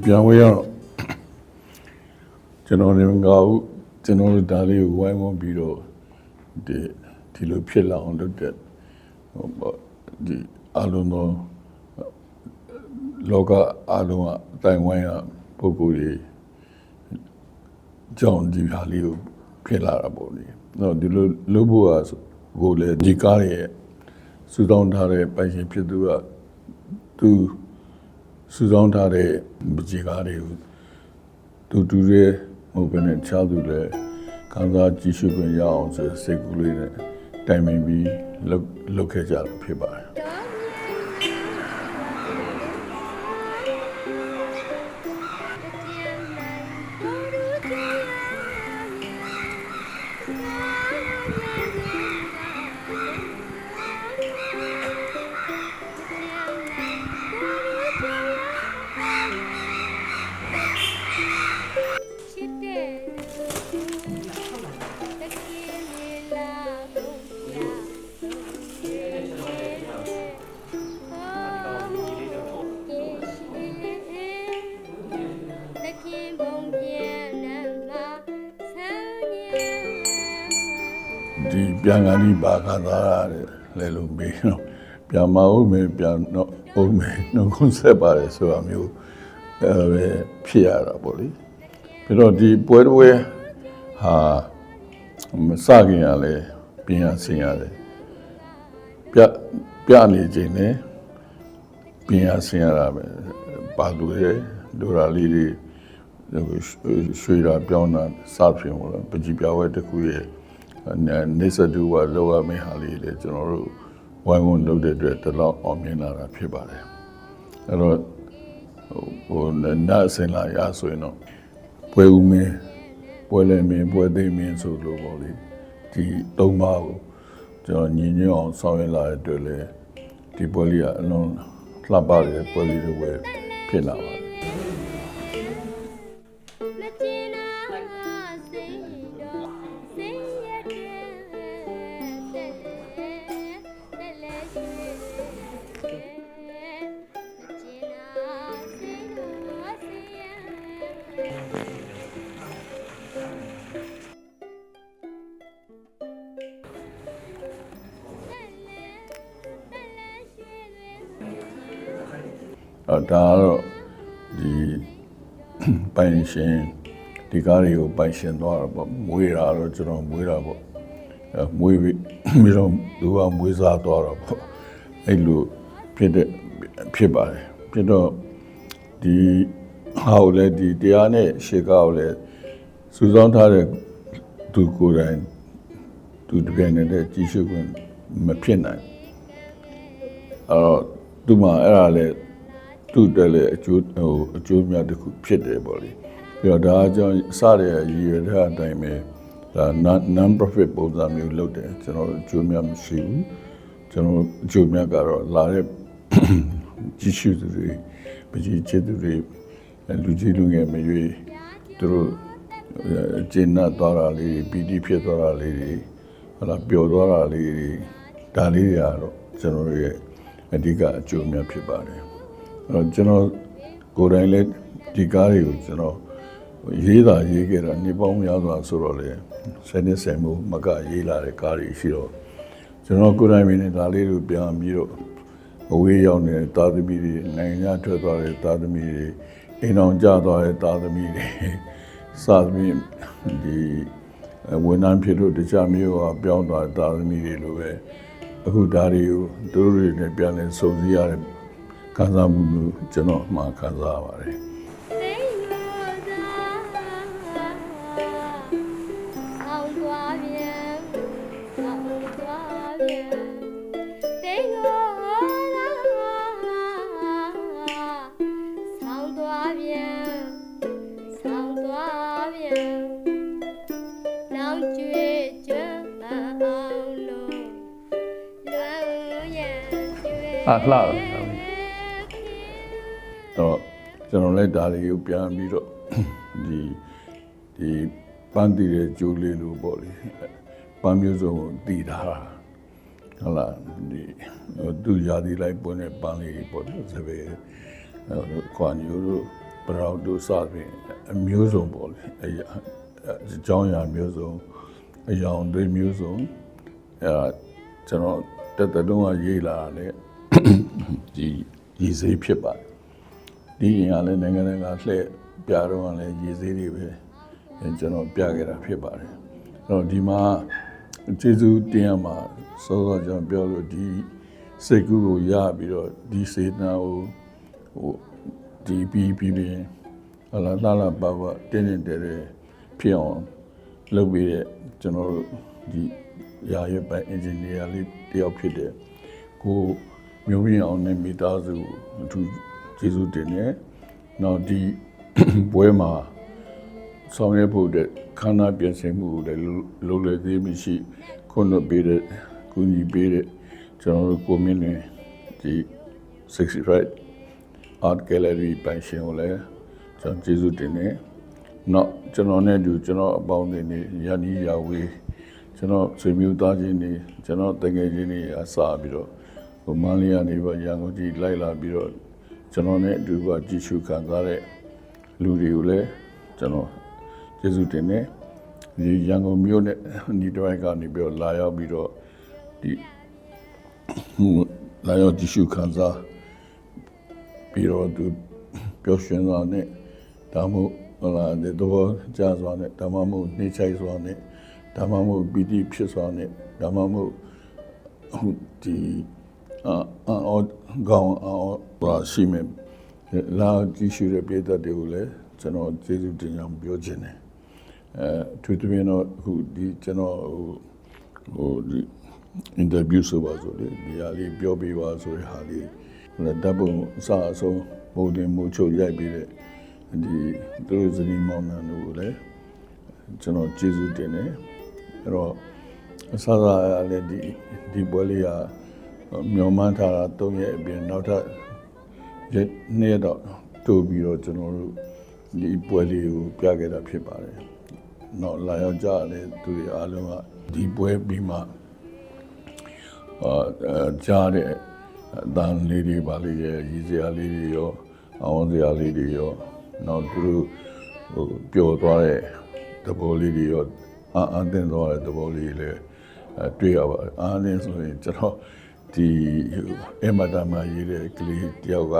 ပြန်ဝေးရတော့ကျွန်တော်နေငါ့ကိုကျွန်တော်တို့ဒါလေးကိုဝိုင်းဝန်းပြီးတော့ဒီလိုဖြစ်လာအောင်လုပ်တဲ့ဒီအလုံးသောလောကအလုံးအတိုင်းဝိုင်းရပုဂ္ဂိုလ်တွေကြောင့်ဒီဟာလေးကိုဖြစ်လာတာပေါ့လေတော့ဒီလိုလုပ်ဖို့ကိုလေဒီကားရဲ့စူဆောင်းထားတဲ့ပိုင်ရှင်ဖြစ်သူကသူစူဆောင်းထားတဲ့ဒီကားတွေကိုတူရဲဟိုဘယ်နဲ့ချသူလဲခံစားကြည့်ရှုခွင့်ရအောင်ဆိုစိတ်ကူးလေးနဲ့တိုင်ပင်ပြီးလုပ်ခဲ့ကြတာဖြစ်ပါတယ်ဒီပြန်ကန်ဒီဘာခါသားလဲလို့မေးတော့ပြန်မအောင်မေးပြန်တော့အောင်မေးတော့ကွန်ဆက်ပါတယ်ဆိုတာမျိုးပဲဖြစ်ရတာပေါ့လေပြီးတော့ဒီပွဲတော်ဟာမစခင်ရလဲပြင်ရဆင်ရတယ်ပြနေခြင်းနဲ့ပြင်ရဆင်ရတာပဲပါလို့ရလိုရာလေးတွေရွှေရာပြောင်းတာစပြင်ဟောပကြီးပြဝဲတစ်ခုရဲ့နေစတူဝါလောရမေဟာလေးလေကျွန်တော်တို့ဝိုင်းဝန်းလုပ်တဲ့အတွက်တလောက်အောင်မြင်လာတာဖြစ်ပါတယ်အဲ့တော့ဟိုနားစင်လာရဆိုရင်တော့ပွဲဦးမင်းပွဲလည်းမင်းပွဲသိမင်းဆိုလို့ပေါ့လေဒီသုံးပါးကိုကျွန်တော်ညီညွတ်အောင်ဆောင်ရွက်လာတဲ့အတွက်လေဒီပွဲလေးကအလုံးလှပတဲ့ပွဲလေးတွေပဲဖြစ်လာပါတယ်ဒါတော့ဒီပိုင်ရှင်ဒီကားတွေကိုပိုင်ရှင်သွားတာပေါ့မွေးတာတော့ကျွန်တော်မွေးတာပေါ့မွေးပြီးတော့သူကမွေးစားသွားတာပေါ့အဲ့လိုဖြစ်ပါတယ်ဖြစ်တော့ဒီဟာကိုလည်းဒီတရားနဲ့ရှေကားကိုလည်းစူးစောင်းထားတဲ့သူကိုယ်တိုင်သူတကယ်နဲ့ကြီးစုခွင့်မဖြစ်နိုင်အဲ့တော့သူမှအဲ့ဒါလည်းသူ့တက်လေအကျိုးများတစ်ခုဖြစ်တယ်ပေါ့လေပြီးတော့ဒါအကြောင်းစတဲ့ရည်ရွယ်တဲ့အတိုင်းပဲဒါ non profit ပုံစံမျိုးလုပ်တယ်ကျွန်တော်အကျိုးများမရှိဘူးကျွန်တော်အကျိုးများကတော့လာတဲ့ကြီးစုတွေပကြီးချစ်သူတွေလူကြီးလူငယ်မရွေးသူတို့ကျင့်နာသွားတာလေးပီတိဖြစ်သွားတာလေးတွေဟလာပျော်သွားတာလေးတွေဒါလေးတွေကတော့ကျွန်တော်ရဲ့အဓိကအကျိုးများဖြစ်ပါတယ်ကျွန်တော်ကိုယ်တိုင်လည်းဒီကားတွေကိုကျွန်တော်ရေးခဲ့တာနေပေါင်းများစွာဆိုတော့လေဆယ်နှစ်ဆယ်မှုမကရေးလာတဲ့ကားတွေရှိတော့ကျွန်တော်ကိုယ်တိုင်နဲ့ဒါလေးတွေပြန်ပြီးတော့အဝေးရောက်နေတဲ့သားသမီးတွေနိုင်ငံထွက်သွားတဲ့သားသမီးတွေအိမ်အောင်ကျသွားတဲ့သားသမီးတွေစာသမီးဒီဝန်ထမ်းဖြစ်လို့တခြားမျိုးကပြောင်းသွားတဲ့သားသမီးတွေလိုပဲအခုဒါတွေကိုသူတို့တွေနဲ့ပြန်လည်စုံစည်းရတဲ့ခံစားမှုမျိုးကျွန်တော်မှခံစားရပါတယ်လှတော့ကျွန်တော်လည်းဒါတွေကိုပြန်ပြီးတော့ဒီပန်းတည်တဲ့ကျိုးလေးလိုပေါ့လေပန်းမျိုးစုံကိုတည်ထားတာဟုတ်လားဒီသူရာသီလိုက်ပွင့်တဲ့ပန်းလေးပေါ့စပယ်ခွာညိုတို့ ပရောက်တို့စပြီးအမျိုးစုံပေါ့လေအကြောင်းအရာမျိုးစုံအယောင်တွေမျိုးစုံကျွန်တော်တက်တုံးကရေးလာတယ်ဒီရည်စည်းဖြစ်ပါတယ်ဒီရင်ကလည်းနိုင်ငံတကာလှည့်ပြတော့ကလည်းရည်စည်းတွေပဲကျွန်တော်ပြခဲ့တာဖြစ်ပါတယ်အဲ့တော့ဒီမှာကျေးဇူးတင်ရမှာစောစောကျွန်တော်ပြောလို့ဒီစိတ်ကူးကိုရပြီးတော့ဒီစေတနာကိုဒီပြီးဟလာလာပါပါတင်းတဲ့ဖြစ်အောင်လုပ်ပြီးတဲ့ကျွန်တော်တို့ဒီရာရွက်ပိုင်းအင်ဂျင်နီယာလေးတယောက်ဖြစ်တဲ့ကိုမျိုးမြင့်အောင်နဲ့မိသားစုအထူးကျေးဇူးတင်တယ်။နောက်ဒီပွဲမှာဆောင်ရွက်ဖို့တဲ့ခန္ဓာပြင်ဆင်မှုကိုလည်းလိုလေသေးမရှိခွင့်လွှတ်ပေးတဲ့ကူညီပေးတဲ့ကျွန်တော်တို့ကိုမင်းနဲ့ဒီ65 Art Gallery ပိုင်ရှင်ကိုလည်းကျွန်တော်ကျေးဇူးတင်တယ်။နောက်ကျွန်တော်နဲ့ကျွန်တော်အပေါင်းအသင်းတွေရန်ဤရာဝေးကျွန်တော်ဆွေမျိုးသားချင်းတွေကျွန်တော်တကယ်ချင်းတွေအစားပြီးတော့ဟိုမန္တလေးကနေပြီးရန်ကုန်ကြီးလိုက်လာပြီးတော့ကျွန်တော်နဲ့အတူကကြည့်ရှုခံစားတဲ့လူတွေကိုလည်းကျွန်တော်ကျေးဇူးတင်တယ်ဒီရန်ကုန်မြို့နဲ့ဒီတစ်ဝိုက်ကနေပြီးတော့လာရောက်ပြီးတော့ဒီလာရောက်ကြည့်ရှုခံစားပြီးတော့သူပျော်ရွှင်စွာနဲ့ဒါမှမဟုတ်ဟုတ်လားဒီတော့ကြားစွာနဲ့ဒါမှမဟုတ်နှိမ့်ချိုက်စွာနဲ့ဒါမှမဟုတ်ပီတိဖြစ်စွာနဲ့ဒါမှမဟုတ်ဒီအော်ကောင်းပါရှိမယ်လာကြည့်ရှုတဲ့ပြည်သက်တွေကိုလည်းကျွန်တော်ကျေးဇူးတင်ကြောင်းပြောချင်တယ်သူတို့ကတော့အခုဒီကျွန်တော်ဟိုဒီအင်တာဗျူးဆိုပါဆိုလေဒီဟာလေးပြောပြပါဆိုတဲ့ဟာလေးဓာတ်ပုံအစအဆုံးပုံတင်မှုချုပ်ရိုက်ပြီးတဲ့ဒီသူတို့ဇနီးမောင်နှံတို့ကိုလည်းကျွန်တော်ကျေးဇူးတင်တယ်အဲ့တော့အစလည်းဒီပွဲလေးကမျောမှန်းထားတာ3ရက်အပြင်နောက်ထပ်နေ့တော့တိုးပြီးတော့ကျွန်တော်တို့ဒီပွဲလေးကိုပြခဲ့တာဖြစ်ပါတယ်။နောက်လာရောက်ကြတဲ့သူတွေအားလုံးကဒီပွဲပြီးမှကြားတဲ့အတန်လေးတွေပါလေးရဲ့ရည်စရာလေးတွေရောအောင်စရာလေးတွေရောနောက်သူတို့ပျော်သွားတဲ့သဘောလေးတွေရောအားတင်းသွားတဲ့သဘောလေးလည်းတွေ့ရပါတယ်။အားတင်းဆိုရင်ကျွန်တော်ဒီအမတာမရေးတဲ့ကလေးတယောက်က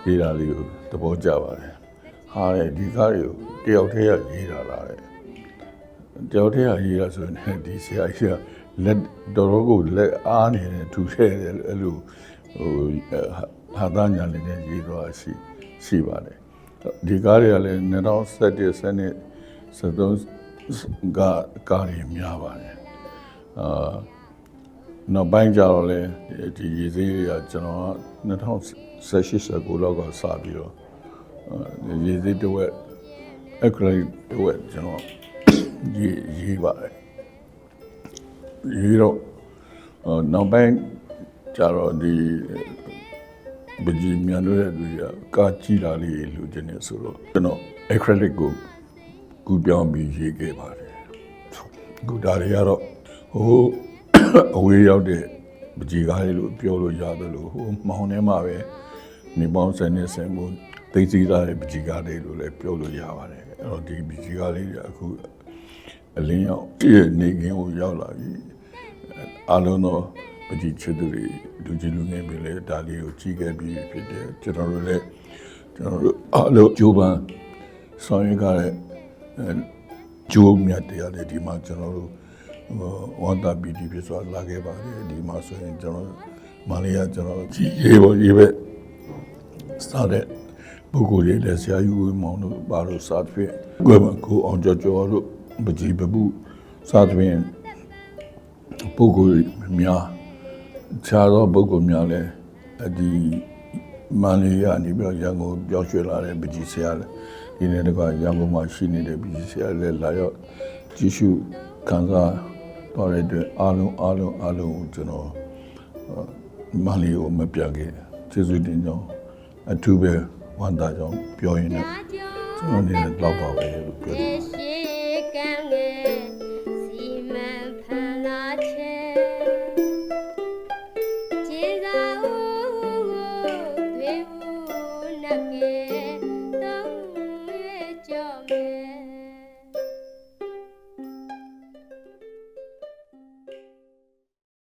ရေးတာလေးကိုသဘောကျပါတယ်။ဟာတဲ့ဒီကားတွေကိုတယောက်တည်းရေးတာလားတဲ့။တယောက်တည်းရေးတာဆိုရင်ဒီဆရာကြီးကလက်တော်ကိုလက်အားနေတယ်ထူထဲတယ်အဲ့လိုဟာသားညာလေးနဲ့ရေးသွားရှိပါတယ်။ဒီကားတွေကလည်း2017 73ကားတွေများပါတယ်။နောက်ပိုင်းကျတော့လေဒီရည်စည်းတွေကကျွန်တော်က2018-19လောက်ကစပြီးတော့ရည်စည်းတစ်ဝက်အခရိတစ်ဝက်ကျွန်တော်ရေးပါတယ်ရေးတော့နောက်ပိုင်းကျတော့ဒီဗကြီးမြန်လို့တဲ့လူကကားကြည့်တာလေးလူချင်းနေဆိုတော့ကျွန်တော် acrylic ကိုကူပြောင်းပြီးရေးခဲ့ပါတယ်ကူဒါတွေကတော့ဟိုအဝေးရောက်တဲ့ပကြီးကားလေးလို့ပြောလို့ရတယ်လို့ဟိုမောင်ထဲမှာပဲနေပေါင်း10နှစ်ဆယ်မှုသိသိသားတဲ့ပကြီးကားလေးလို့လည်းပြောလို့ရပါတယ်အဲ့တော့ဒီပကြီးကားလေးကအခုအလင်းရောက်နေကင်းကိုရောက်လာပြီအားလုံးသောပကြီးချစ်သူတွေလူကြီးလူငယ်တွေလည်းဒါလေးကိုကြည့်ခဲ့ပြီးဖြစ်တယ်ကျွန်တော်တို့လည်းအားလုံးကြိုးပမ်းဆောင်ရွက်ကြတဲ့ကြိုးမြတ်တရားတွေဒီမှာကျွန်တော်တို့ဝန်တာပီတီဖြစ်သွားလာခဲ့ပါတယ်ဒီမှာဆိုရင်ကျွန်တော်မလေးကကျွန်တော်ရေးပဲစတဲ့ပုဂ္ဂိုလ်တွေလည်းဆရာယူမောင်တို့ဘာလို့စသဖြင့်ကိုအောင်ကျော်တို့ပကြီးပပုစသဖြင့်ပုဂ္ဂိုလ်များခြားသောပုဂ္ဂိုလ်များလည်းဒီမန္တလေးကနေပြီးရန်ကုန်ပြောင်းရွှေ့လာတဲ့ပကြီးဆရာလည်းဒီနေ့တကရန်ကုန်မှာရှိနေတဲ့ပကြီးဆရာလည်းလာရောက်ကြည့်ရှုခံစားတော်တဲ့အတွက်အားလုံးကိုကျွန်တော်မန္တလေးကိုမပြတ်ခဲ့ကျေးဇူးတင်ကြောင်းအထူးပဲဝမ်းသာကြောင်းပြောရင်းနဲ့ကျွန်တော်နေတော့ပါပဲလို့ပြောတယ်